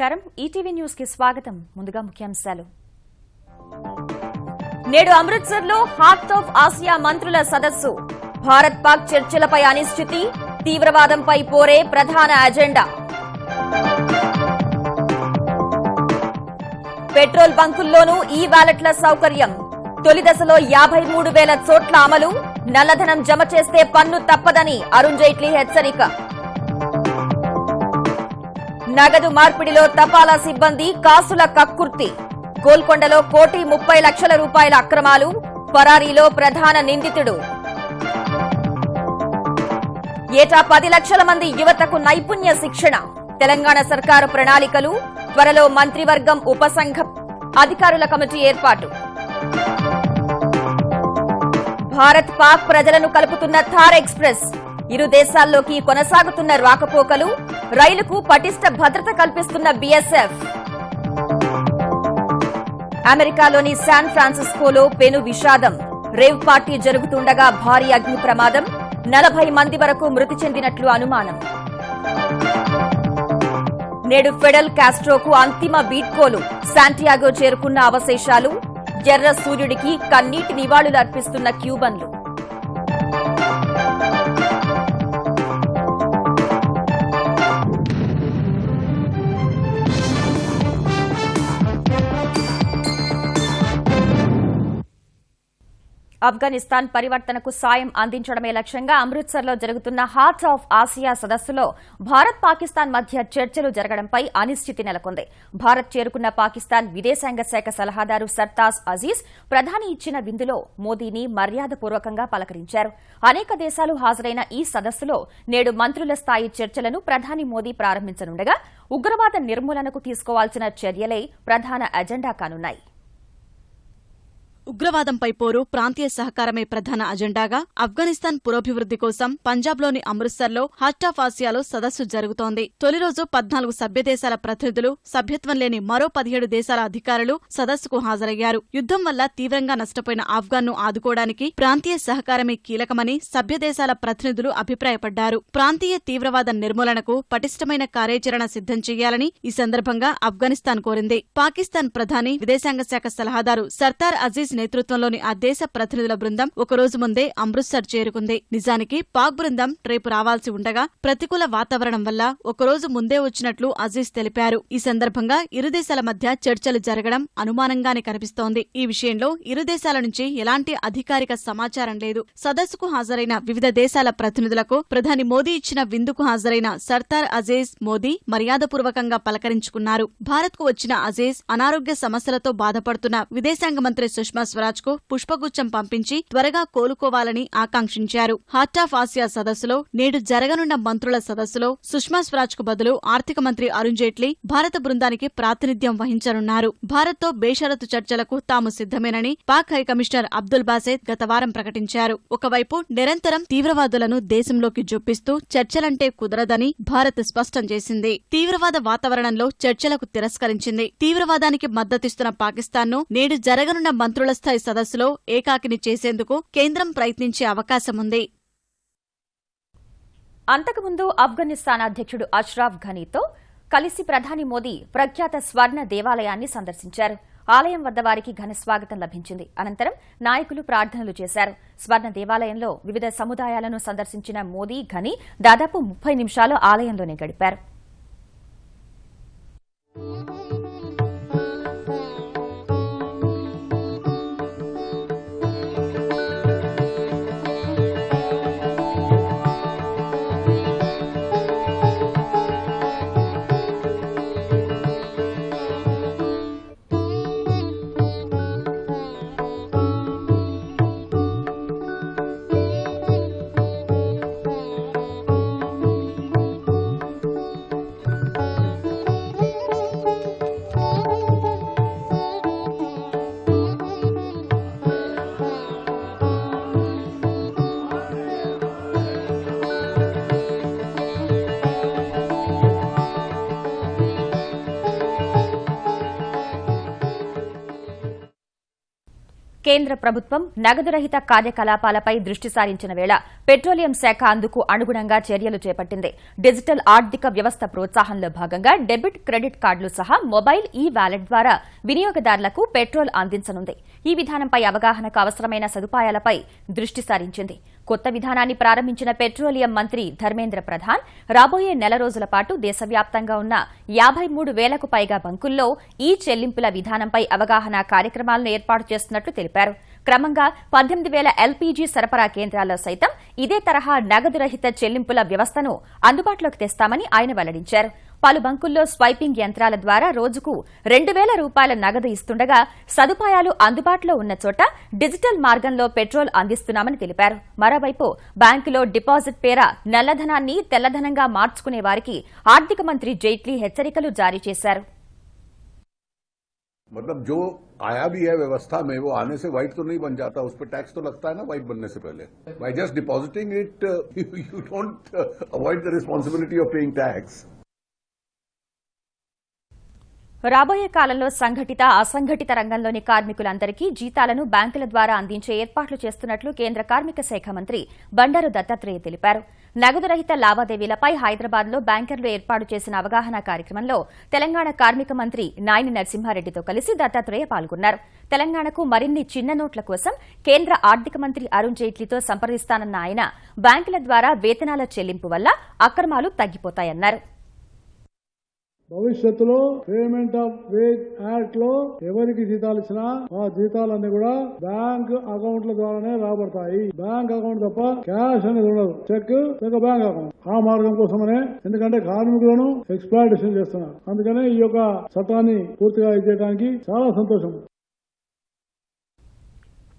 నమస్కారం ETV news కి స్వాగతం ముందుగా ముఖ్యాంశాలు నేడు అమృత్సర్ లో హార్ట్ ఆఫ్ ఆసియా మంత్రుల సదస్సు భారత్ పాక్ చర్చలపై అనిశ్చితి తీవ్రవాదంపై పోరే ప్రధాన అజెండా పెట్రోల్ బంకుల్లోనూ ఈ వాలెట్ల సౌకర్యం తొలి దశలో 53,000 చోట్ల అమలు నల్లధనం జమ చేస్తే పన్ను తప్పదని అరుణ్ జైట్లీ హెచ్చరిక నగదు మార్పిడిలో తపాలా సిబ్బంది కాసుల కక్కుర్తి గోల్కొండలో 1,30,00,000 రూపాయల అక్రమాలు పరారీలో ప్రధాన నిందితుడు ఏటా 10 లక్షల మంది యువతకు నైపుణ్య శిక్షణ తెలంగాణ సర్కారు ప్రణాళికలు త్వరలో మంత్రివర్గం ఉపసంఘం అధికారుల కమిటీ ఏర్పాటు భారత్ పాక్ ప్రజలను కలుపుతున్న థార్ ఎక్స్ప్రెస్ ఇరు దేశాల్లోకి కొనసాగుతున్న రాకపోకలు రైలుకు పటిష్ట భద్రత కల్పిస్తున్న బీఎస్ఎఫ్ అమెరికాలోని శాన్ ఫ్రాన్సిస్కోలో పెను విషాదం రేవ్ పార్టీ జరుగుతుండగా భారీ అగ్ని ప్రమాదం 40 మంది వరకు మృతి చెందినట్లు అనుమానం నేడు ఫిడెల్ కాస్ట్రోకు అంతిమ వీడ్కోలు శాంటియాగో చేరుకున్న అవశేషాలు ఎర్ర సూర్యుడికి కన్నీటి నివాళులు అర్పిస్తున్న క్యూబన్లు ఆఫ్ఘనిస్తాన్ పరివర్తనకు సాయం అందించడమే లక్ష్యంగా అమృత్సర్లో జరుగుతున్న హార్ట్ ఆఫ్ ఆసియా సదస్సులో భారత్ పాకిస్తాన్ మధ్య చర్చలు జరగడంపై అనిశ్చితి నెలకొంది భారత్ చేరుకున్న పాకిస్తాన్ విదేశాంగ శాఖ సలహాదారు సర్తాజ్ అజీజ్ ప్రధాని ఇచ్చిన విందులో మోదీని మర్యాదపూర్వకంగా పలకరించారు అనేక దేశాలు హాజరైన ఈ సదస్సులో నేడు మంత్రుల స్థాయి చర్చలను ప్రధాని మోదీ ప్రారంభించనుండగా ఉగ్రవాద నిర్మూలనకు తీసుకోవాల్సిన చర్యలే ప్రధాన అజెండా కానున్నాయి ఉగ్రవాదంపై పోరు ప్రాంతీయ సహకారమే ప్రధాన అజెండాగా ఆఫ్ఘనిస్తాన్ పురోభివృద్ది కోసం పంజాబ్లోని అమృత్సర్లో హార్ట్ ఆఫ్ ఆసియాలో సదస్సు జరుగుతోంది తొలి రోజు 14 సభ్యదేశాల ప్రతినిధులు సభ్యత్వం లేని మరో 17 దేశాల అధికారులు సదస్సుకు హాజరయ్యారు యుద్దం వల్ల తీవ్రంగా నష్టపోయిన ఆఫ్ఘాన్ను ఆదుకోవడానికి ప్రాంతీయ సహకారమే కీలకమని సభ్యదేశాల ప్రతినిధులు అభిప్రాయపడ్డారు ప్రాంతీయ తీవ్రవాద నిర్మూలనకు పటిష్టమైన కార్యాచరణ సిద్ధం చేయాలని ఈ సందర్భంగా ఆఫ్ఘనిస్తాన్ కోరింది పాకిస్తాన్ ప్రధాని విదేశాంగ శాఖ సలహాదారు సర్తార్ అజీజ్ నేతృత్వంలోని ఆ దేశ ప్రతినిధుల బృందం ఒకరోజు ముందే అమృత్సర్ చేరుకుంది నిజానికి పాక్ బృందం రేపు రావాల్సి ఉండగా ప్రతికూల వాతావరణం వల్ల ఒకరోజు ముందే వచ్చినట్లు అజీజ్ తెలిపారు ఈ సందర్భంగా ఇరు దేశాల మధ్య చర్చలు జరగడం అనుమానంగానే కనిపిస్తోంది ఈ విషయంలో ఇరు దేశాల నుంచి ఎలాంటి అధికారిక సమాచారం లేదు సదస్సుకు హాజరైన వివిధ దేశాల ప్రతినిధులకు ప్రధాని మోదీ ఇచ్చిన విందుకు హాజరైన సర్దార్ అజీజ్ మోదీ మర్యాదపూర్వకంగా పలకరించుకున్నారు భారత్కు వచ్చిన అజీజ్ అనారోగ్య సమస్యలతో బాధపడుతున్న విదేశాంగ మంత్రి సుష్మా స్వరాజ్ కు పుష్పగుచ్చం పంపించి త్వరగా కోలుకోవాలని ఆకాంక్షించారు హార్ట్ ఆఫ్ ఆసియా సదస్సులో నేడు జరగనున్న మంత్రుల సదస్సులో సుష్మా స్వరాజ్ కు బదులు ఆర్థిక మంత్రి అరుణ్ జైట్లీ భారత బృందానికి ప్రాతినిధ్యం వహించనున్నారు భారత్తో బేషరతు చర్చలకు తాము సిద్ధమేనని పాక్ హైకమిషనర్ అబ్దుల్ బాసేద్ గత వారం ప్రకటించారు ఒకవైపు నిరంతరం తీవ్రవాదులను దేశంలోకి జొప్పిస్తూ చర్చలంటే కుదరదని భారత్ స్పష్టం చేసింది తీవ్రవాద వాతావరణంలో చర్చలకు తిరస్కరించింది తీవ్రవాదానికి మద్దతిస్తున్న పాకిస్తాన్ను నేడు జరగనున్న మంత్రుల స్థాయి సదస్సులో ఏకాకిని చేసేందుకు కేంద్రం ప్రయత్నించే అవకాశముంది అంతకుముందు ఆఫ్ఘనిస్తాన్ అధ్యక్షుడు అష్రాఫ్ ఘనీతో కలిసి ప్రధాని మోదీ ప్రఖ్యాత స్వర్ణ దేవాలయాన్ని సందర్శించారు ఆలయం వద్ద వారికి ఘన స్వాగతం లభించింది అనంతరం నాయకులు ప్రార్థనలు చేశారు స్వర్ణ దేవాలయంలో వివిధ సముదాయాలను సందర్శించిన మోదీ ఘనీ దాదాపు 30 నిమిషాలు ఆలయంలోనే గడిపారు కేంద్ర ప్రభుత్వం నగదు రహిత కార్యకలాపాలపై దృష్టి సారించిన వేళ పెట్రోలియం శాఖ అందుకు అనుగుణంగా చర్యలు చేపట్టింది. డిజిటల్ ఆర్థిక వ్యవస్థ ప్రోత్సాహంలో భాగంగా డెబిట్, క్రెడిట్ కార్డులు సహా మొబైల్ వాలెట్ ద్వారా వినియోగదారులకు పెట్రోల్ అందించనుంది. ఈ విధానంపై అవగాహనకు అవసరమైన సదుపాయాలపై దృష్టి సారించింది. కొత్త విధానాన్ని ప్రారంభించిన పెట్రోలియం మంత్రి ధర్మేంద్ర ప్రధాన్ రాబోయే నెల రోజుల పాటు దేశవ్యాప్తంగా ఉన్న 53,000కు పైగా బంకుల్లో ఈ చెల్లింపుల విధానంపై అవగాహన కార్యక్రమాలను ఏర్పాటు చేస్తున్నట్లు తెలిపారు. క్రమంగా 18,000 ఎల్పీజీ సరఫరా కేంద్రాల్లో సైతం ఇదే తరహా నగదు రహిత చెల్లింపుల వ్యవస్థను అందుబాటులోకి తెస్తామని ఆయన వెల్లడించారు. పలు బంకుల్లో స్వైపింగ్ యంత్రాల ద్వారా రోజుకు 2,000 రూపాయల నగదు ఇస్తుండగా సదుపాయాలు అందుబాటులో ఉన్న చోట డిజిటల్ మార్గంలో పెట్రోల్ అందిస్తున్నామని తెలిపారు. మరోవైపు బ్యాంకులో డిపాజిట్ పేర నల్లధనాన్ని తెల్లధనంగా మార్చుకునే వారికి ఆర్థిక మంత్రి జైట్లీ హెచ్చరికలు జారీ చేశారు. मतलब जो आया भी है व्यवस्था में वो आने से व्हाइट तो नहीं बन जाता, उस पर टैक्स तो लगता है ना व्हाइट बनने से पहले. By just depositing it you don't avoid the responsibility of paying tax. రాబోయే కాలంలో సంఘటిత, అసంఘటిత రంగంలోని కార్మికులందరికీ జీతాలను బ్యాంకుల ద్వారా అందించే ఏర్పాట్లు చేస్తున్నట్లు కేంద్ర కార్మిక శాఖ మంత్రి బండారు దత్తాత్రేయ తెలిపారు. నగదు రహిత లావాదేవీలపై హైదరాబాద్లో బ్యాంకర్లు ఏర్పాటు చేసిన అవగాహన కార్యక్రమంలో తెలంగాణ కార్మిక మంత్రి నాయని నరసింహారెడ్డితో కలిసి దత్తాత్రేయ పాల్గొన్నారు. తెలంగాణకు మరిన్ని చిన్న నోట్ల కోసం కేంద్ర ఆర్థిక మంత్రి అరుణ్ జైట్లీతో సంప్రదిస్తానన్న ఆయన బ్యాంకుల ద్వారా వేతనాల చెల్లింపు వల్ల అక్రమాలు తగ్గిపోతాయన్నారు. భవిష్యత్తులో పేమెంట్ ఆఫ్ వేజ్ యాక్ట్ లో ఎవరికి జీతాలు ఇచ్చినా ఆ జీతాలన్నీ కూడా బ్యాంక్ అకౌంట్ల ద్వారానే రాబడతాయి. బ్యాంక్ అకౌంట్ తప్ప క్యాష్ అనేది ఉండదు. చెక్ లేక బ్యాంక్ అకౌంట్. ఆ మార్గం కోసమనే, ఎందుకంటే కార్మికులను ఎక్స్ప్లాయిటేషన్ చేస్తున్నారు. అందుకనే ఈ యొక్క చట్టాన్ని పూర్తిగా ఇచ్చేయడానికి చాలా సంతోషం.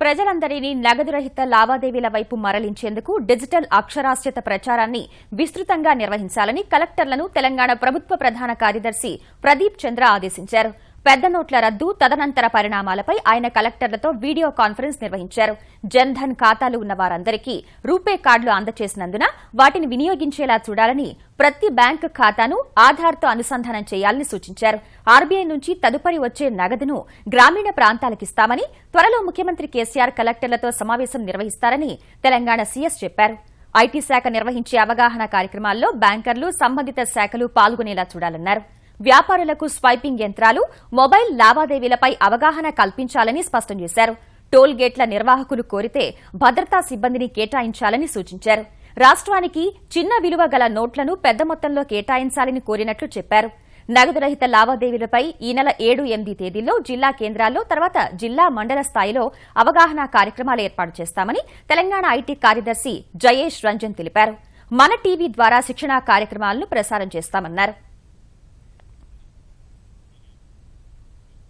ప్రజలందరినీ నగదు రహిత లావాదేవీల వైపు మరలించేందుకు డిజిటల్ అక్షరాస్యత ప్రచారాన్ని విస్తృతంగా నిర్వహించాలని కలెక్టర్లను తెలంగాణ ప్రభుత్వ ప్రధాన కార్యదర్శి ప్రదీప్ చంద్ర ఆదేశించారు. పెద్ద నోట్ల రద్దు తదనంతర పరిణామాలపై ఆయన కలెక్టర్లతో వీడియో కాన్ఫరెన్స్ నిర్వహించారు. జన్ ధన్ ఖాతాలు ఉన్న వారందరికీ రూపే కార్డులు అందజేసినందున వాటిని వినియోగించేలా చూడాలని, ప్రతి బ్యాంకు ఖాతాను ఆధార్తో అనుసంధానం చేయాలని సూచించారు. ఆర్బీఐ నుంచి తదుపరి వచ్చే నగదును గ్రామీణ ప్రాంతాలకిస్తామని, త్వరలో ముఖ్యమంత్రి కేసీఆర్ కలెక్టర్లతో సమావేశం నిర్వహిస్తారని తెలంగాణ సీఎస్ చెప్పారు. ఐటీ శాఖ నిర్వహించే అవగాహన కార్యక్రమాల్లో బ్యాంకర్లు, సంబంధిత శాఖలు పాల్గొనేలా చూడాలన్నారు. వ్యాపారులకు స్వైపింగ్ యంత్రాలు, మొబైల్ లావాదేవీలపై అవగాహన కల్పించాలని స్పష్టం చేశారు. టోల్ గేట్ల నిర్వాహకులు కోరితే భద్రతా సిబ్బందిని కేటాయించాలని సూచించారు. రాష్ట్రానికి చిన్న విలువ గల నోట్లను పెద్ద మొత్తంలో కేటాయించాలని కోరినట్లు చెప్పారు. నగదు రహిత లావాదేవీలపై ఈ నెల 7, 8 తేదీల్లో జిల్లా కేంద్రాల్లో, తర్వాత జిల్లా, మండల స్థాయిలో అవగాహన కార్యక్రమాలు ఏర్పాటు చేస్తామని తెలంగాణ ఐటీ కార్యదర్శి జయేష్ రంజన్ తెలిపారు. మన టీవీ ద్వారా శిక్షణా కార్యక్రమాలను ప్రసారం చేస్తామన్నారు.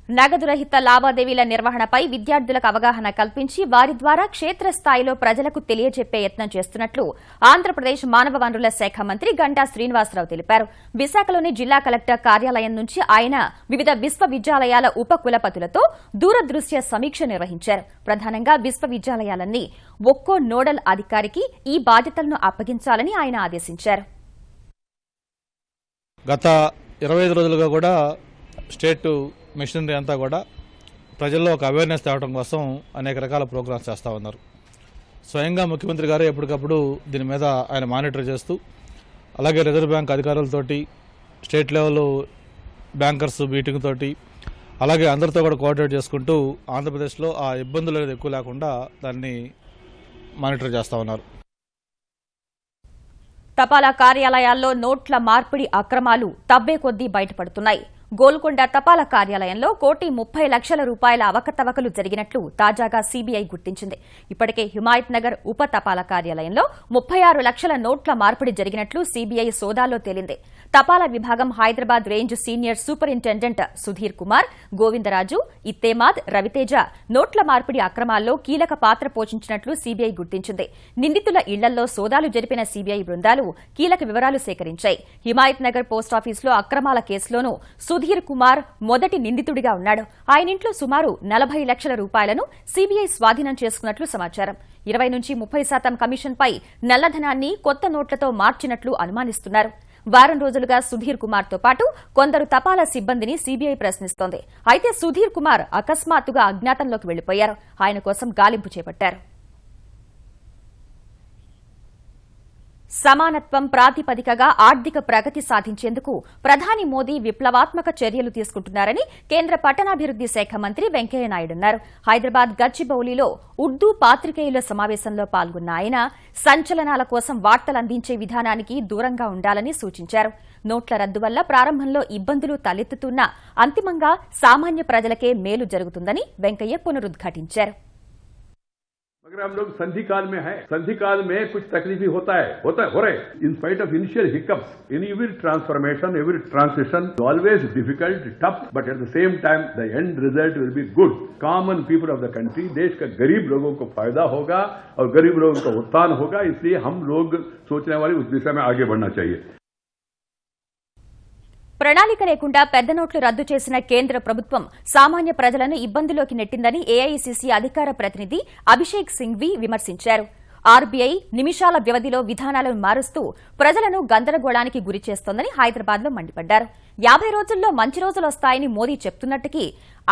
నగదు రహిత లావాదేవీల నిర్వహణపై విద్యార్థులకు అవగాహన కల్పించి వారి ద్వారా క్షేత్రస్థాయిలో ప్రజలకు తెలియజెప్పే యత్నం చేస్తున్నట్లు ఆంధ్రప్రదేశ్ మానవ వనరుల శాఖ మంత్రి గంటా శ్రీనివాసరావు తెలిపారు. విశాఖలోని జిల్లా కలెక్టర్ కార్యాలయం నుంచి ఆయన వివిధ విశ్వవిద్యాలయాల ఉప కులపతులతో దూరదృశ్య సమీక్ష నిర్వహించారు. ప్రధానంగా విశ్వవిద్యాలయాలన్నీ ఒక్కో నోడల్ అధికారికి ఈ బాధ్యతలను అప్పగించాలని ఆయన ఆదేశించారు. గత 25 రోజులుగా కూడా స్టేట్ మిషనరీ అంతా కూడా ప్రజల్లో ఒక అవేర్నెస్ తేవడం కోసం అనేక రకాల ప్రోగ్రామ్స్ చేస్తూ ఉన్నారు. స్వయంగా ముఖ్యమంత్రి గారు ఎప్పటికప్పుడు దీని మీద ఆయన మానిటర్ చేస్తూ, అలాగే రిజర్వ్ బ్యాంక్ అధికారులతోటి, స్టేట్ లెవెల్ బ్యాంకర్స్ మీటింగ్ తోటి, అలాగే అందరితో కూడా కోఆర్డినేట్ చేసుకుంటూ ఆంధ్రప్రదేశ్లో ఆ ఇబ్బందులు అనేది ఎక్కువ లేకుండా దాన్ని మానిటర్ చేస్తూ ఉన్నారు. తపాలా కార్యాలయాల్లో నోట్ల మార్పిడి అక్రమాలు తవ్వే కొద్దీ బయటపడుతున్నాయి. గోల్కొండ తపాలా కార్యాలయంలో 1,30,00,000 రూపాయల అవకతవకలు జరిగినట్లు తాజాగా సీబీఐ గుర్తించింది. ఇప్పటికే హిమాయత్ నగర్ ఉప తపాలా కార్యాలయంలో 36 లక్షల నోట్ల మార్పిడి జరిగినట్లు సీబీఐ సోదాల్లో తేలింది. తపాలా విభాగం Hyderabad range senior superintendent Sudheer Kumar, Govindaraju, Itemad, Raviteja నోట్ల మార్పిడి అక్రమాల్లో కీలక పాత్ర పోషించినట్లు సీబీఐ గుర్తించింది. నిందితుల ఇళ్లలో సోదాలు జరిపిన సీబీఐ బృందాలు కీలక వివరాలు సేకరించాయి. హిమాయత్ నగర్ పోస్టాఫీసులో అక్రమాల కేసులోనూ సుధీర్ కుమార్ మొదటి నిందితుడిగా ఉన్నాడు. ఆయన ఇంట్లో సుమారు 40 లక్షల రూపాయలను సీబీఐ స్వాధీనం చేసుకున్నట్లు సమాచారం. 20 నుంచి 30% కమిషన్పై నల్లధనాన్ని కొత్త నోట్లతో మార్చినట్లు అనుమానిస్తున్నారు. వారం రోజులుగా సుధీర్ కుమార్ తో పాటు కొందరు తపాలా సిబ్బందిని సీబీఐ ప్రశ్నిస్తోంది. అయితే సుధీర్ కుమార్ అకస్మాత్తుగా అజ్ఞాతంలోకి వెళ్లిపోయారు. ఆయన కోసం గాలింపు చేపట్టారు. సమానత్వం ప్రాతిపదికగా ఆర్థిక ప్రగతి సాధించేందుకు ప్రధాని మోదీ విప్లవాత్మక చర్యలు తీసుకుంటున్నారని కేంద్ర పట్టణాభివృద్ది శాఖ మంత్రి వెంకయ్యనాయుడు అన్నారు. హైదరాబాద్ గచ్చిబౌలిలో ఉర్దూ పాత్రికేయుల సమావేశంలో పాల్గొన్న ఆయన సంచలనాల కోసం వార్తలందించే విధానానికి దూరంగా ఉండాలని సూచించారు. నోట్ల రద్దు వల్ల ప్రారంభంలో ఇబ్బందులు తలెత్తుతున్నా అంతిమంగా సామాన్య ప్రజలకే మేలు జరుగుతుందని వెంకయ్య పునరుద్ఘాటించారు. मगर हम लोग संधि काल में हैं, संधि काल में कुछ तकलीफी हो रहे in spite of initial hiccups in every transformation every transition always difficult tough but at the same time the end result will be good. Common people of the country, देश का गरीब लोगों को फायदा होगा और गरीब लोगों का उत्थान होगा. इसलिए हम लोग सोचने वाली उस दिशा में आगे बढ़ना चाहिए. ప్రణాళిక లేకుండా పెద్ద నోట్లు రద్దు చేసిన కేంద్ర ప్రభుత్వం సామాన్య ప్రజలను ఇబ్బందుల్లోకి నెట్టిందని ఏఐసీసీ అధికార ప్రతినిధి అభిషేక్ సింఘ్వీ విమర్శించారు. ఆర్బీఐ నిమిషాల వ్యవధిలో విధానాలను మారుస్తూ ప్రజలను గందరగోళానికి గురిచేస్తోందని హైదరాబాద్లో మండిపడ్డారు. 50 రోజుల్లో మంచి రోజులొస్తాయని మోదీ చెప్తున్నట్టుకి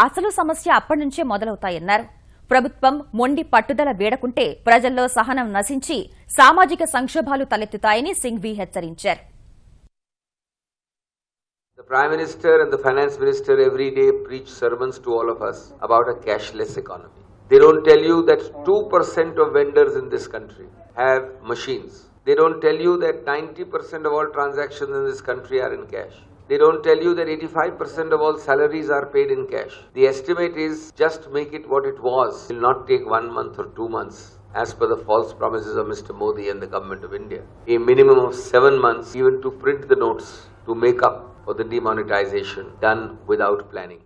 అసలు సమస్య అప్పటి నుంచే మొదలవుతాయన్నారు. ప్రభుత్వం మొండి పట్టుదల వీడకుంటే ప్రజల్లో సహనం నశించి సామాజిక సంక్షోభాలు తలెత్తుతాయని సింఘ్వీ హెచ్చరించారు. The Prime Minister and the Finance Minister every day preach sermons to all of us about a cashless economy. They don't tell you that 2% of vendors in this country have machines. They don't tell you that 90% of all transactions in this country are in cash. They don't tell you that 85% of all salaries are paid in cash. The estimate is just make it what it was. It will not take 1 month or 2 months. As per the false promises of Mr. Modi and the government of India. A minimum of 7 months even to print the notes to make up for the demonetization done without planning.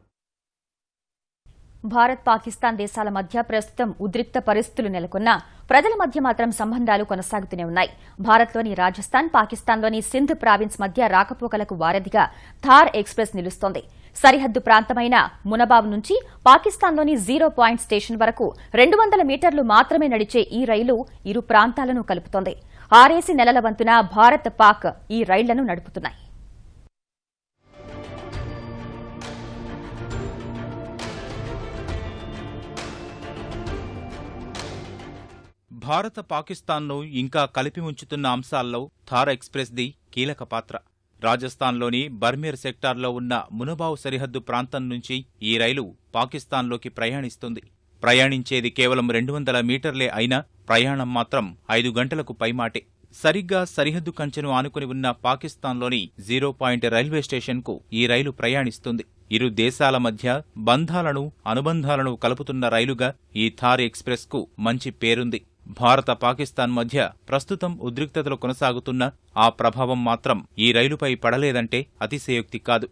Bharat Pakistan దేశాల మధ్య ప్రస్తుతం ఉద్రిక్త పరిస్థితులు నెలకొన్నా ప్రజల మధ్య మాత్రం సంబంధాలు కొనసాగుతూనే ఉన్నాయి. భారత్లోని రాజస్థాన్, పాకిస్తాన్లోని సింధ్ ప్రావిన్స్ మధ్య రాకపోకలకు వారధిగా థార్ ఎక్స్ప్రెస్ నిలుస్తోంది. సరిహద్దు ప్రాంతమైన మునబావ్ నుంచి పాకిస్తాన్లోని 0 పాయింట్ స్టేషన్ వరకు 200 మీటర్లు మాత్రమే నడిచే ఈ రైలు ఇరు ప్రాంతాలను కలుపుతోంది. 6 నెలల వంతున భారత్, పాక్ ఈ రైళ్లను నడుపుతున్నాయి. భారత పాకిస్తాన్ను ఇంకా కలిపి ఉంచుతున్న అంశాల్లో థార్ ఎక్స్ప్రెస్ది కీలక పాత్ర. రాజస్థాన్లోని బర్మేర్ సెక్టార్లో ఉన్న మునబావ్ సరిహద్దు ప్రాంతం నుంచి ఈ రైలు పాకిస్తాన్లోకి ప్రయాణిస్తుంది. ప్రయాణించేది కేవలం 200 మీటర్లే అయినా ప్రయాణం మాత్రం 5 గంటలకు పైమాటే. సరిగ్గా సరిహద్దు కంచెను ఆనుకుని ఉన్న పాకిస్తాన్లోని 0 పాయింట్ రైల్వే స్టేషన్కు ఈ రైలు ప్రయాణిస్తుంది. ఇరు దేశాల మధ్య బంధాలను, అనుబంధాలను కలుపుతున్న రైలుగా ఈ థార్ ఎక్స్ప్రెస్కు మంచి పేరుంది. భారత పాకిస్తాన్ మధ్య ప్రస్తుతం ఉద్రిక్తతలు కొనసాగుతున్న ఆ ప్రభావం మాత్రం ఈ రైలుపై పడలేదంటే అతిశయోక్తి కాదు.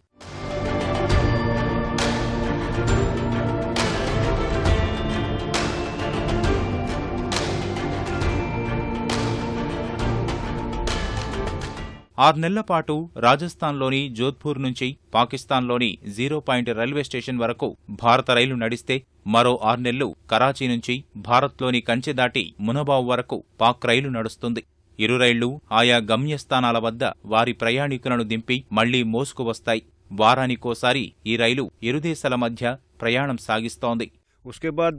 ఆరు నెలల పాటు రాజస్థాన్లోని జోధ్పూర్ నుంచి పాకిస్తాన్లోని 0 పాయింట్ రైల్వే స్టేషన్ వరకు భారత రైలు నడిస్తే మరో 6 నెలలు కరాచీ నుంచి భారత్లోని కంచె దాటి మునబావ్ వరకు పాక్ రైలు నడుస్తుంది. ఇరు రైళ్లు ఆయా గమ్యస్థానాల వద్ద వారి ప్రయాణికులను దింపి మళ్లీ మోసుకు వస్తాయి. వారానికోసారి ఈ రైలు ఇరు దేశాల మధ్య ప్రయాణం సాగిస్తోంది. उसके बाद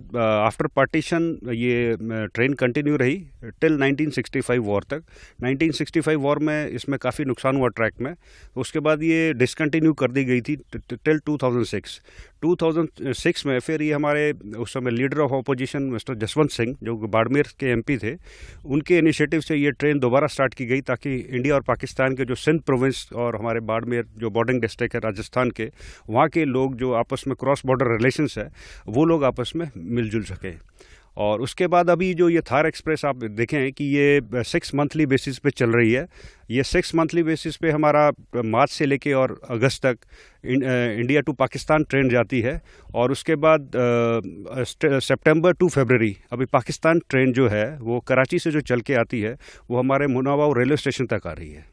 आफ्टर पार्टीशन ये ट्रेन कंटिन्यू रही टिल 1965 वॉर तक. 1965 वॉर में इसमें काफ़ी नुकसान हुआ ट्रैक में. उसके बाद ये डिसकंटिन्यू कर दी गई थी टिल 2006 में. फिर ये हमारे उस समय leader of opposition mister Jaswant Singh जो बाड़मेर के एमपी थे, उनके इनिशिएटिव से ये ट्रेन दोबारा स्टार्ट की गई ताकि इंडिया और पाकिस्तान के जो सिंध प्रोविंस और हमारे बाड़मेर जो बॉर्डरिंग डिस्ट्रिक्ट है राजस्थान के, वहाँ के लोग जो आपस में क्रॉस बॉर्डर रिलेशंस है वो लोग आपस में मिलजुल सके. और उसके बाद अभी जो ये थार एक्सप्रेस आप देखें कि ये 6 मंथली बेसिस पे चल रही है. ये 6 मंथली बेसिस पे हमारा मार्च से लेके और अगस्त तक इंडिया टू पाकिस्तान ट्रेन जाती है. और उसके बाद सितंबर टू फरवरी अभी पाकिस्तान ट्रेन जो है वो कराची से जो चल के आती है वो हमारे मुनाबाव रेलवे स्टेशन तक आ रही है.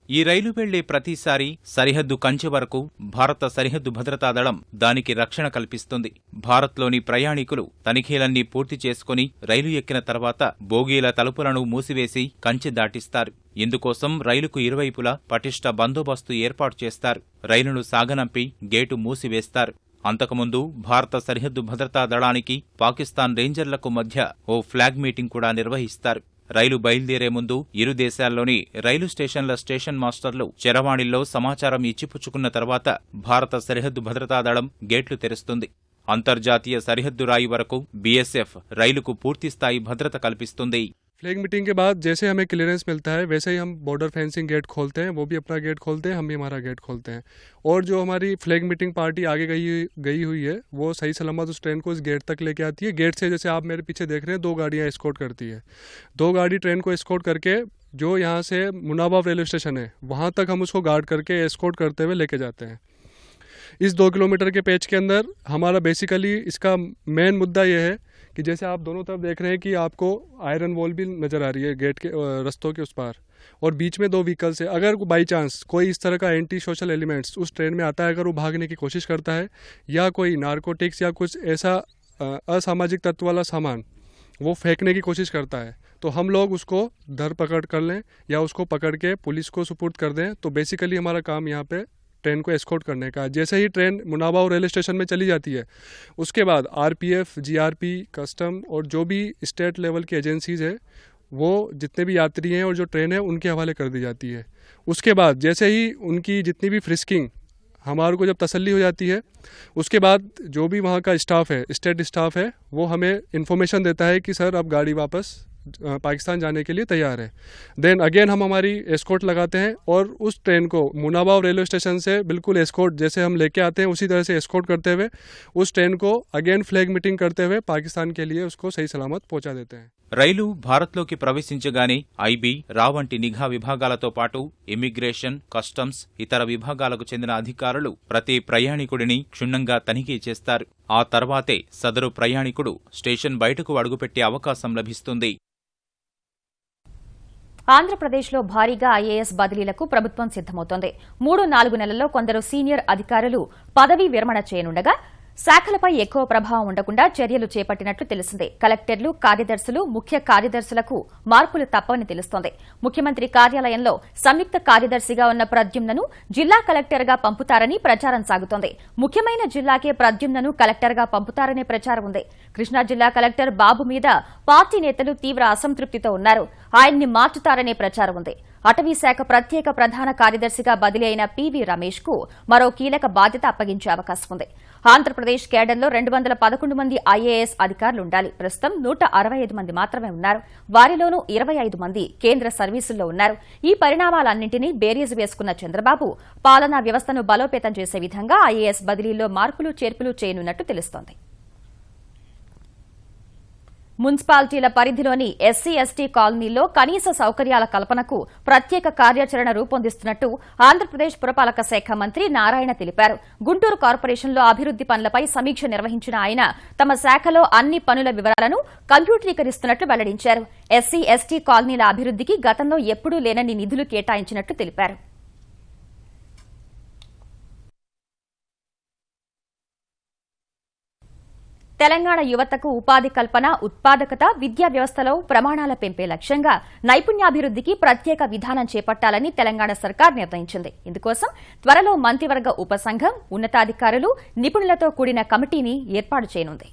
ఈ రైలు వెళ్లే ప్రతిసారి సరిహద్దు కంచె వరకు భారత సరిహద్దు భద్రతా దళం దానికి రక్షణ కల్పిస్తుంది. భారత్లోని ప్రయాణికులు తనిఖీలన్నీ పూర్తి చేసుకుని రైలు ఎక్కిన తర్వాత బోగీల తలుపులను మూసివేసి కంచె దాటిస్తారు. ఇందుకోసం రైలుకు ఇరువైపులా పటిష్ట బందోబస్తు ఏర్పాటు చేస్తారు. రైలును సాగనంపి గేటు మూసివేస్తారు. అంతకుముందు భారత సరిహద్దు భద్రతా దళానికి పాకిస్తాన్ రేంజర్లకు మధ్య ఓ ఫ్లాగ్ మీటింగ్ కూడా నిర్వహిస్తారు. రైలు బయలుదేరే ముందు ఇరు దేశాల్లోని రైలు స్టేషన్ల స్టేషన్ మాస్టర్లు చరవాణిల్లో సమాచారం ఇచ్చిపుచ్చుకున్న తర్వాత భారత సరిహద్దు భద్రతా దళం గేట్లు తెరుస్తుంది. అంతర్జాతీయ సరిహద్దు రాయి వరకు బీఎస్ఎఫ్ రైలుకు పూర్తిస్థాయి భద్రత కల్పిస్తుంది. फ्लैग मीटिंग के बाद जैसे हमें क्लियरेंस मिलता है वैसे ही हम बॉर्डर फेंसिंग गेट खोलते हैं, वो भी अपना गेट खोलते हैं, हम भी हमारा गेट खोलते हैं। और जो हमारी फ्लैग मीटिंग पार्टी आगे गई हुई है वो सही सलामत उस ट्रेन को इस गेट तक लेके आती है। गेट से जैसे आप मेरे पीछे देख रहे हैं 2 गाड़ियाँ एस्कॉर्ट करती है। 2 गाड़ी ट्रेन को एस्कॉर्ट करके जो यहाँ से मुनाबाव रेलवे स्टेशन है वहाँ तक हम उसको गार्ड करके एस्कॉर्ट करते हुए लेके जाते हैं। इस 2 किलोमीटर के पेच के अंदर हमारा बेसिकली इसका मेन मुद्दा ये है कि जैसे आप दोनों तरफ देख रहे हैं कि आपको आयरन वॉल भी नज़र आ रही है गेट के रस्तों के उस पार, और बीच में 2 व्हीकल्स है। अगर बाई चांस कोई इस तरह का एंटी सोशल एलिमेंट्स उस ट्रेन में आता है, अगर वो भागने की कोशिश करता है या कोई नारकोटिक्स या कुछ ऐसा असामाजिक तत्व वाला सामान वो फेंकने की कोशिश करता है, तो हम लोग उसको धरपकड़ कर लें या उसको पकड़ के पुलिस को सुपुर्द कर दें। तो बेसिकली हमारा काम यहाँ पे ट्रेन को एस्कॉर्ट करने का। जैसे ही ट्रेन मुनाबाव रेलवे स्टेशन में चली जाती है उसके बाद आरपीएफ, जीआरपी, कस्टम और जो भी स्टेट लेवल की एजेंसीज है वो जितने भी यात्री हैं और जो ट्रेन है उनके हवाले कर दी जाती है। उसके बाद जैसे ही उनकी जितनी भी फ्रिस्किंग हमारे को जब तसल्ली हो जाती है उसके बाद जो भी वहाँ का स्टाफ है, स्टेट स्टाफ है, वो हमें इन्फॉर्मेशन देता है कि सर अब गाड़ी वापस पाकिस्तान जाने के लिए तैयार है। देन अगेन हम हमारी एस्कॉर्ट लगाते हैं और उस ट्रेन को मुनाबाव रेलवे स्टेशन से बिल्कुल एस्कॉर्ट जैसे हम लेके आते हैं उसी तरह से एस्कॉर्ट करते हुए उस ट्रेन को अगेन फ्लैग मीटिंग करते हुए पाकिस्तान के लिए उसको सही सलामत पहुंचा देते हैं। రైలు భారత్లోకి ప్రవేశించగానే ఐబీ, రా వంటి నిఘా విభాగాలతో పాటు ఇమ్మిగ్రేషన్, కస్టమ్స్, ఇతర విభాగాలకు చెందిన అధికారులు ప్రతి ప్రయాణికుడిని క్షుణ్ణంగా తనిఖీ చేస్తారు. ఆ తర్వాతే సదరు ప్రయాణికుడు స్టేషన్ బయటకు అడుగుపెట్టే అవకాశం లభిస్తుంది. ఆంధ్రప్రదేశ్లో భారీగా ఐఏఎస్ బదిలీలకు ప్రభుత్వం సిద్దమవుతోంది. 3-4 నెలల్లో కొందరు సీనియర్ అధికారులు పదవీ విరమణ చేయనుండగా శాఖలపై ఎక్కువ ప్రభావం ఉండకుండా చర్యలు చేపట్టినట్లు తెలిసిందే. కలెక్టర్లు, కార్యదర్శులు, ముఖ్య కార్యదర్శులకు మార్పులు తప్పవని తెలుస్తోంది. ముఖ్యమంత్రి కార్యాలయంలో సంయుక్త కార్యదర్శిగా ఉన్న ప్రద్యుమ్నను జిల్లా కలెక్టర్గా పంపుతారని ప్రచారం సాగుతోంది. ముఖ్యమైన జిల్లాకే ప్రద్యుమ్నను కలెక్టర్గా పంపుతారనే ప్రచారం ఉంది. కృష్ణా జిల్లా కలెక్టర్ బాబు మీద పార్టీ నేతలు తీవ్ర అసంతృప్తితో ఉన్నారు. ఆయన్ని మార్చుతారనే ప్రచారం ఉంది. అటవీశాఖ ప్రత్యేక ప్రధాన కార్యదర్శిగా బదిలీ అయిన పివి రమేష్ కు మరో కీలక బాధ్యత అప్పగించే అవకాశం ఉంది. ఆంధ్రప్రదేశ్ కేడర్లో 211 మంది ఐఏఎస్ అధికారులు ఉండాలి. ప్రస్తుతం 165 మంది మాత్రమే ఉన్నారు. వారిలోనూ 25 మంది కేంద్ర సర్వీసుల్లో ఉన్నారు. ఈ పరిణామాలన్నింటినీ బేరీజు వేసుకున్న చంద్రబాబు పాలనా వ్యవస్థను బలోపేతం చేసే విధంగా ఐఏఎస్ బదిలీలో మార్పులు చేర్పులు చేయనున్నట్టు తెలుస్తోంది. మున్సిపాలిటీల పరిధిలోని ఎస్సీ, ఎస్టీ కాలనీల్లో కనీస సౌకర్యాల కల్పనకు ప్రత్యేక కార్యాచరణ రూపొందిస్తున్నట్టు ఆంధ్రప్రదేశ్ పురపాలక శాఖ మంత్రి నారాయణ తెలిపారు. గుంటూరు కార్పొరేషన్లో అభివృద్ది పనులపై సమీక్ష నిర్వహించిన ఆయన తమ శాఖలో అన్ని పనుల వివరాలను కంప్యూటరీకరిస్తున్నట్లు వెల్లడించారు. ఎస్సీ, ఎస్టీ కాలనీల అభివృద్దికి గతంలో ఎప్పుడూ లేనన్ని నిధులు కేటాయించినట్లు తెలిపారు. తెలంగాణ యువతకు ఉపాధి కల్పన, ఉత్పాదకత, విద్యా వ్యవస్థలో ప్రమాణాల పెంపే లక్ష్యంగా నైపుణ్యాభివృద్దికి ప్రత్యేక విధానం చేపట్టాలని తెలంగాణ సర్కార్ నిర్ణయించింది. ఇందుకోసం త్వరలో మంత్రివర్గ ఉపసంఘం, ఉన్నతాధికారులు, నిపుణులతో కూడిన కమిటీని ఏర్పాటు చేయనుంది.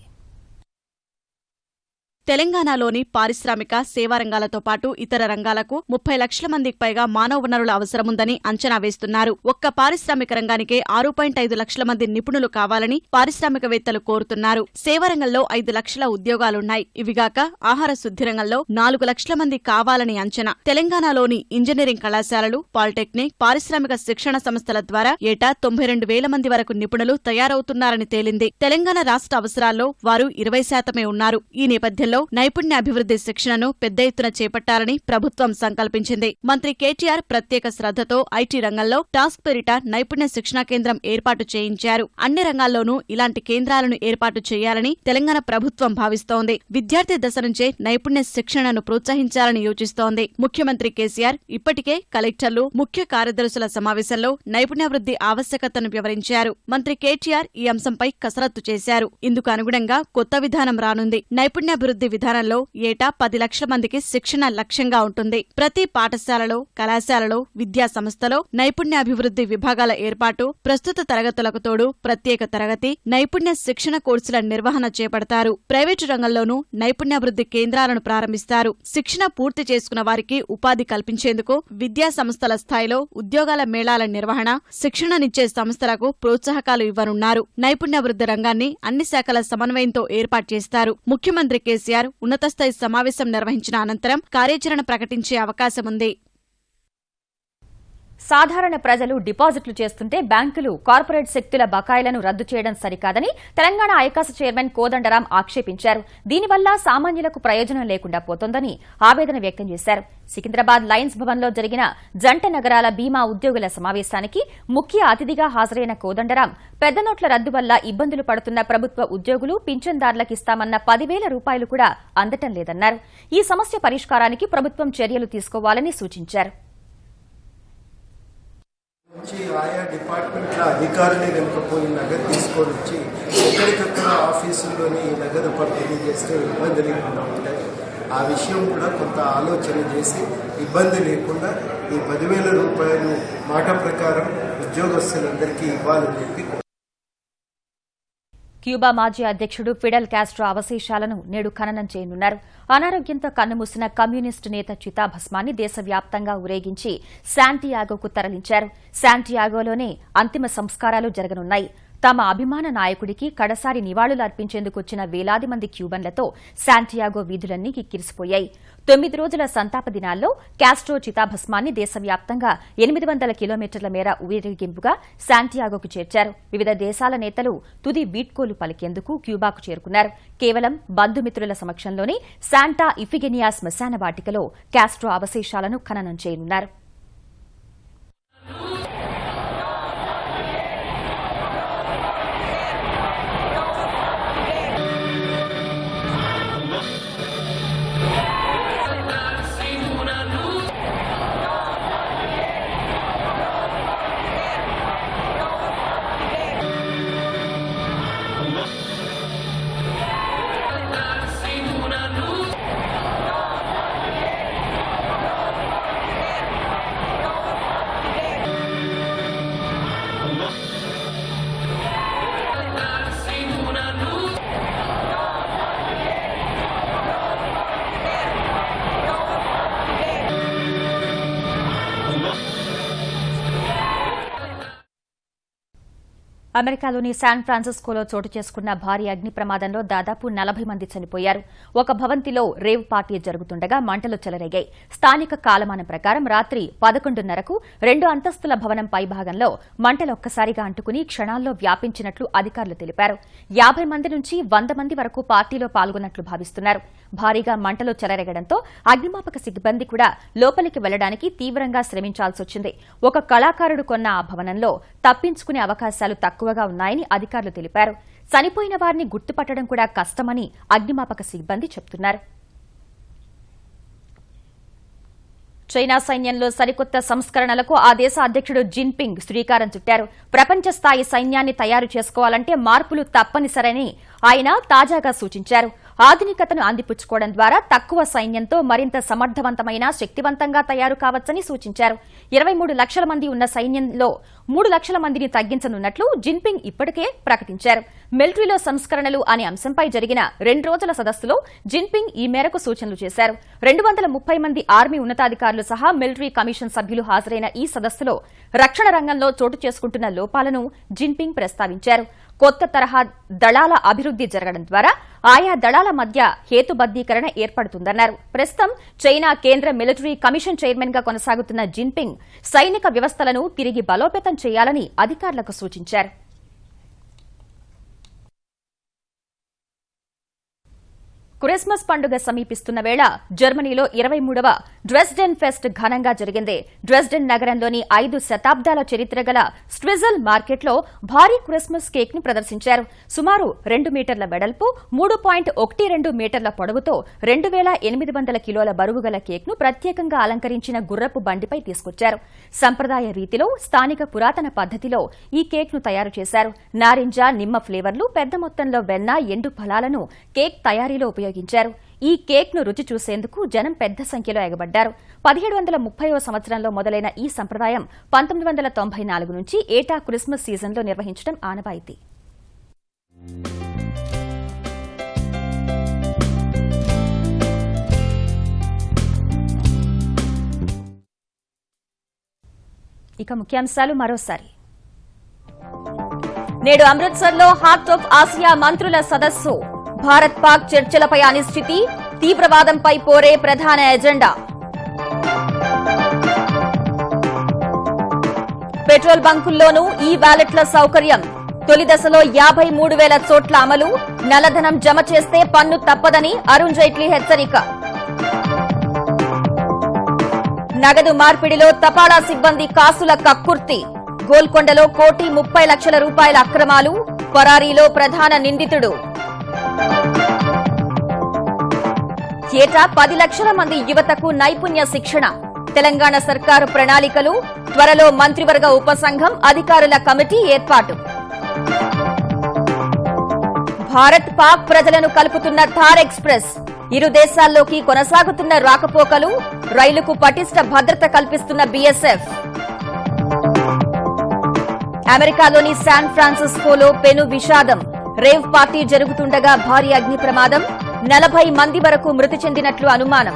తెలంగాణలోని పారిశ్రామిక, సేవా రంగాలతో పాటు ఇతర రంగాలకు 30 లక్షల మందికి పైగా మానవ వనరుల అవసరముందని అంచనా వేస్తున్నారు. ఒక్క పారిశ్రామిక రంగానికే 6.5 లక్షల మంది నిపుణులు కావాలని పారిశ్రామికవేత్తలు కోరుతున్నారు. సేవా రంగంలో 5 లక్షల ఉద్యోగాలున్నాయి. ఇవిగాక ఆహార శుద్ధి రంగంలో 4 లక్షల మంది కావాలని అంచనా. తెలంగాణలోని ఇంజనీరింగ్ కళాశాలలు, పాలిటెక్నిక్, పారిశ్రామిక శిక్షణ సంస్థల ద్వారా ఏటా 92,000 మంది వరకు నిపుణులు తయారవుతున్నారని తేలింది. తెలంగాణ రాష్ట్ర అవసరాల్లో వారు 20% ఉన్నారు. ఈ నేపథ్యంలో నైపుణ్యాభివృద్ది శిక్షణను పెద్ద ఎత్తున చేపట్టాలని ప్రభుత్వం సంకల్పించింది. మంత్రి కేటీఆర్ ప్రత్యేక శ్రద్ధతో ఐటీ రంగంలో టాస్క్ పేరిట నైపుణ్య శిక్షణా కేంద్రం ఏర్పాటు చేయించారు. అన్ని రంగాల్లోనూ ఇలాంటి కేంద్రాలను ఏర్పాటు చేయాలని తెలంగాణ ప్రభుత్వం భావిస్తోంది. విద్యార్థి దశ నుంచే నైపుణ్య శిక్షణను ప్రోత్సహించాలని యోచిస్తోంది. ముఖ్యమంత్రి కేసీఆర్ ఇప్పటికే కలెక్టర్లు, ముఖ్య కార్యదర్శుల సమావేశంలో నైపుణ్యాభివృద్ది ఆవశ్యకతను వివరించారు. మంత్రి కేటీఆర్ ఈ అంశంపై కసరత్తు చేశారు. ఇందుకు అనుగుణంగా కొత్త విధానం రానుంది. నైపుణ్యాభివృద్ది నైపుణ్యాభివృద్ధి విధానంలో ఏటా 10 లక్షల మందికి శిక్షణ లక్ష్యంగా ఉంటుంది. ప్రతి పాఠశాలలో, కళాశాలలో, విద్యా సంస్థలో నైపుణ్యాభివృద్ధి విభాగాల ఏర్పాటు, ప్రస్తుత తరగతులకు తోడు ప్రత్యేక తరగతి, నైపుణ్య శిక్షణ కోర్సుల నిర్వహణ చేపడతారు. ప్రైవేటు రంగంలోనూ నైపుణ్యాభివృద్ధి కేంద్రాలను ప్రారంభిస్తారు. శిక్షణ పూర్తి చేసుకున్న వారికి ఉపాధి కల్పించేందుకు విద్యా సంస్థల స్థాయిలో ఉద్యోగాల మేళాల నిర్వహణ, శిక్షణనిచ్చే సంస్థలకు ప్రోత్సాహకాలు ఇవ్వనున్నారు. నైపుణ్యాభివృద్ధి రంగాన్ని అన్ని శాఖల సమన్వయంతో ఏర్పాటు చేస్తారు. ముఖ్యమంత్రి కేసీఆర్ ఉన్నతస్థాయి సమావేశం నిర్వహించిన అనంతరం కార్యాచరణ ప్రకటించే అవకాశముంది. సాధారణ ప్రజలు డిపాజిట్లు చేస్తుంటే బ్యాంకులు కార్పొరేట్ శక్తుల బకాయిలను రద్దు చేయడం సరికాదని తెలంగాణ ఐకాస చైర్మన్ కోదండరాం ఆక్షేపించారు. దీనివల్ల సామాన్యులకు ప్రయోజనం లేకుండా పోతోందని ఆవేదన వ్యక్తం చేశారు. సికింద్రాబాద్ లయన్స్ భవన్లో జరిగిన జంట నగరాల బీమా ఉద్యోగుల సమావేశానికి ముఖ్య అతిథిగా హాజరైన కోదండరాం పెద్ద నోట్ల రద్దు వల్ల ఇబ్బందులు పడుతున్న ప్రభుత్వ ఉద్యోగులు పింఛన్దారులకు ఇస్తామన్న 10,000 రూపాయలు కూడా అందటం లేదన్నారు. ఈ సమస్య పరిష్కారానికి ప్రభుత్వం చర్యలు తీసుకోవాలని సూచించారు. ఆయా డిపార్ట్మెంట్ల అధికారులే కనుక పోయి నగదు తీసుకొని వచ్చి ఎక్కడికక్కడ ఆఫీసుల్లోని నగదు పంపిణీ చేస్తే ఇబ్బంది లేకుండా ఉంటాయి. ఆ విషయం కూడా కొంత ఆలోచన చేసి ఇబ్బంది లేకుండా ఈ 10,000 రూపాయలు మాట ప్రకారం ఉద్యోగస్తులందరికీ ఇవ్వాలని చెప్పి. క్యూబా మాజీ అధ్యక్షుడు ఫిడెల్ కాస్ట్రో అవశేషాలను నేడు ఖననం చేయనున్నారు. అనారోగ్యంతో కన్నుమూసిన కమ్యూనిస్టు నేత చితాభస్మాన్ని దేశవ్యాప్తంగా ఊరేగించి శాంటియాగోకు తరలించారు. శాంటియాగోలోనే అంతిమ సంస్కారాలు జరగనున్నాయి. తమ అభిమాన నాయకుడికి కడసారి నివాళులు అర్పించేందుకు వచ్చిన వేలాది మంది క్యూబన్లతో శాంటియాగో వీధులన్నీ కిక్కిరిసిపోయాయి. 9 రోజుల సంతాప దినాల్లో కాస్ట్రో చితాభస్మాన్ని దేశవ్యాప్తంగా 800 కిలోమీటర్ల మేర ఊరేగింపుగా శాంటియాగోకు చేర్చారు. వివిధ దేశాల నేతలు తుది వీడ్కోలు పలికేందుకు క్యూబాకు చేరుకున్నారు. కేవలం బంధుమిత్రుల సమక్షంలోనే శాంటా ఇఫిగెనియా శ్మశాన వాటికలో కాస్ట్రో అవశేషాలను ఖననం చేయనున్నారు. అమెరికాలోని శాన్ ఫ్రాన్సిస్కోలో చోటు చేసుకున్న భారీ అగ్ని ప్రమాదంలో దాదాపు 40 మంది చనిపోయారు. ఒక భవంతిలో రేవ్ పార్టీ జరుగుతుండగా మంటలు చెలరేగాయి. స్థానిక కాలమానం ప్రకారం రాత్రి 11:30కు 2 అంతస్తుల భవనం పైభాగంలో మంటలు ఒక్కసారిగా అంటుకుని క్షణాల్లో వ్యాపించినట్లు అధికారులు తెలిపారు. 50 మంది నుంచి 100 మంది వరకు పార్టీలో పాల్గొన్నట్లు భావిస్తున్నారు. భారీగా మంటలు చెలరేగడంతో అగ్నిమాపక సిబ్బంది కూడా లోపలికి వెళ్లడానికి తీవ్రంగా శ్రమించాల్సొచ్చింది. ఒక కళాకారుడు కొన్న ఆ భవనంలో తప్పించుకునే అవకాశాలు తక్కువగా ఉన్నాయని అధికారులు తెలిపారు. చనిపోయిన వారిని గుర్తుపట్టడం కూడా కష్టమని అగ్నిమాపక సిబ్బంది చెబుతున్నారు. చైనా సైన్యంలో సరికొత్త సంస్కరణలకు ఆ దేశ అధ్యక్షుడు జిన్పింగ్ శ్రీకారం చుట్టారు. ప్రపంచ స్థాయి సైన్యాన్ని తయారు చేసుకోవాలంటే మార్పులు తప్పనిసరని ఆయన తాజాగా సూచించారు. ఆధునికతను అందిపుచ్చుకోవడం ద్వారా తక్కువ సైన్యంతో మరింత సమర్థవంతమైన శక్తివంతంగా తయారు కావచ్చని సూచించారు. 23 లక్షల మంది ఉన్న సైన్యంలో 3 లక్షల మందిని తగ్గించనున్నట్లు జిన్పింగ్ ఇప్పటికే ప్రకటించారు. మిలిటరీలో సంస్కరణలు అనే అంశంపై జరిగిన 2 రోజుల సదస్సులో జిన్పింగ్ ఈ మేరకు సూచనలు చేశారు. 230 మంది ఆర్మీ ఉన్నతాధికారులు సహా మిలిటరీ కమిషన్ సభ్యులు హాజరైన ఈ సదస్సులో రక్షణ రంగంలో చోటు చేసుకుంటున్న లోపాలను జిన్పింగ్ ప్రస్తావించారు. కొత్త తరహా దళాల అభివృద్ది జరగడం ద్వారా ఆయా దళాల మధ్య హేతుబద్దీకరణ ఏర్పడుతుందన్నారు. ప్రస్తుతం చైనా కేంద్ర మిలిటరీ కమిషన్ చైర్మన్ గా కొనసాగుతున్న జిన్పింగ్ సైనిక వ్యవస్థలను తిరిగి బలోపేతం చేయాలని అధికారులకు సూచించారు. క్రిస్మస్ పండుగ సమీపిస్తున్న వేళ జర్మనీలో 23వ డ్రెస్డెన్ ఫెస్ట్ ఘనంగా జరిగింది. డ్రెస్డెన్ నగరంలోని 5 శతాబ్దాల చరిత్ర గల స్ట్విజల్ మార్కెట్లో భారీ క్రిస్మస్ కేక్ ను ప్రదర్శించారు. సుమారు 2 మీటర్ల వెడల్పు, 3.12 మీటర్ల పొడవుతో 2,800 కిలోల బరువు గల కేక్ ను ప్రత్యేకంగా అలంకరించిన గుర్రపు బండిపై తీసుకొచ్చారు. సంప్రదాయ రీతిలో స్థానిక పురాతన పద్దతిలో ఈ కేక్ ను తయారు చేశారు. నారింజ, నిమ్మ ఫ్లేవర్లు, పెద్ద మొత్తంలో వెన్న, ఎండు ఫలాలను కేక్ తయారీలో ఉపయోగించారు. ఊరేగించారు. ఈ కేక్ను రుచి చూసేందుకు జనం పెద్ద సంఖ్యలో ఎగబడ్డారు. 1730వ సంవత్సరంలో మొదలైన ఈ సంప్రదాయం 1994 నుంచి ఏటా క్రిస్మస్ సీజన్లో నిర్వహించడం ఆనవాయితీ. ఇక ముఖ్యాంశాలు మరోసారి. నేడు అమృత్సర్లో హార్ట్ ఆఫ్ ఆసియా మంత్రుల సదస్సు. భారత్ పాక్ చర్చలపై అనిశ్చితి, తీవ్రవాదంపై పోరే ప్రధాన ఎజెండా. పెట్రోల్ బంకుల్లోనూ ఈ వ్యాలెట్ల సౌకర్యం. తొలి దశలో 53,000 చోట్ల అమలు. నల్లధనం జమ చేస్తే పన్ను తప్పదని అరుణ్ జైట్లీ హెచ్చరిక. నగదు మార్పిడిలో తపాలా సిబ్బంది కాసుల కక్కుర్తి. గోల్కొండలో 1,30,00,000 రూపాయల అక్రమాలు. పరారీలో ప్రధాన నిందితుడు. ఏటా 10 లక్షల మంది యువతకు నైపుణ్య శిక్షణ. తెలంగాణ సర్కారు ప్రణాళికలు. త్వరలో మంత్రివర్గ ఉపసంఘం, అధికారుల కమిటీ ఏర్పాటు. భారత్ పాక్ ప్రజలను కలుపుతున్న థార్ ఎక్స్ప్రెస్. ఇరు దేశాల్లోకి కొనసాగుతున్న రాకపోకలు. రైలుకు పటిష్ట భద్రత కల్పిస్తున్న బీఎస్ఎఫ్. అమెరికాలోని శాన్ ఫ్రాన్సిస్కోలో పెను విషాదం. రేవ్ పార్టీ జరుగుతుండగా భారీ అగ్ని ప్రమాదం. 40 మంది వరకు మృతి చెందినట్లు అనుమానం.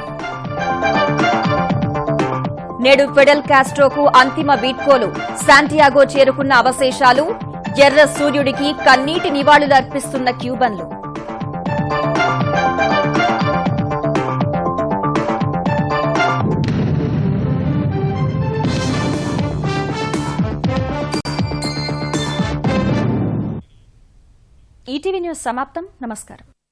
నేడు ఫిడెల్ కాస్ట్రోకు అంతిమ వీడ్కోలు. శాంటియాగో చేరుకున్న అవశేషాలు. ఎర్ర సూర్యుడికి కన్నీటి నివాళులు అర్పిస్తున్న క్యూబన్లు. ఈటీవీ న్యూస్ సమాప్తం. నమస్కారం.